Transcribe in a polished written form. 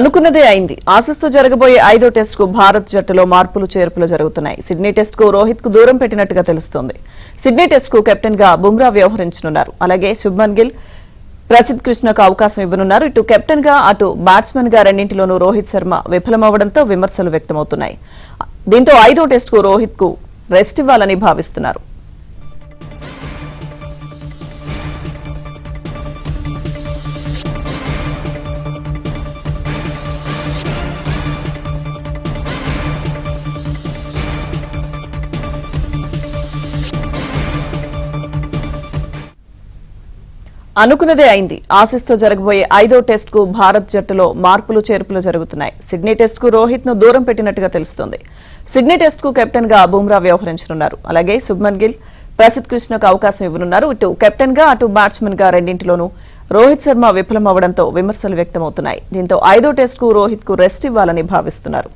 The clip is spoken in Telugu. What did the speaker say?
అనుకున్నదే అయింది. ఆసీస్తో జరగబోయే 5వ టెస్టుకు భారత్ జట్టులో మార్పులు చేర్పులు జరుగుతున్నాయి. సిడ్నీ టెస్టుకు రోహిత్కు దూరం పెట్టినట్టుగా తెలుస్తోంది. సిడ్నీ టెస్టుకు కెప్టెన్గా బుమ్రా వ్యవహరించనున్నారు. అలాగే శుభ్మన్ గిల్, ప్రసిద్ధ్ కృష్ణకు అవకాశం ఇవ్వనున్నారు. ఇటు కెప్టెన్గా అటు బ్యాట్స్మెన్గా రెండింటిలోనూ రోహిత్ శర్మ విఫలమవడంతో విమర్శలు వ్యక్తమవుతున్నాయి. దీంతో 5వ టెస్టుకు రోహిత్కు రెస్ట్ ఇవ్వాలని భావిస్తున్నారు. అనుకున్నదే అయింది. ఆసీస్తో జరగబోయే 5వ టెస్టుకు భారత్ జట్టులో మార్పులు చేర్పులు జరుగుతున్నాయి. సిడ్నీ టెస్టుకు రోహిత్ను దూరం పెట్టినట్టుగా తెలుస్తోంది. సిడ్నీ టెస్టుకు కెప్టెన్గా బుమ్రా వ్యవహరించనున్నారు. అలాగే శుభ్మన్ గిల్, ప్రసిద్ధ్ కృష్ణకు అవకాశం ఇవ్వనున్నారు. ఇటు కెప్టెన్గా అటు బ్యాట్స్మెన్గా రెండింటిలోనూ రోహిత్ శర్మ విఫలమవడంతో విమర్శలు వ్యక్తమవుతున్నాయి. దీంతో 5వ టెస్టుకు రోహిత్కు రెస్ట్ ఇవ్వాలని భావిస్తున్నారు.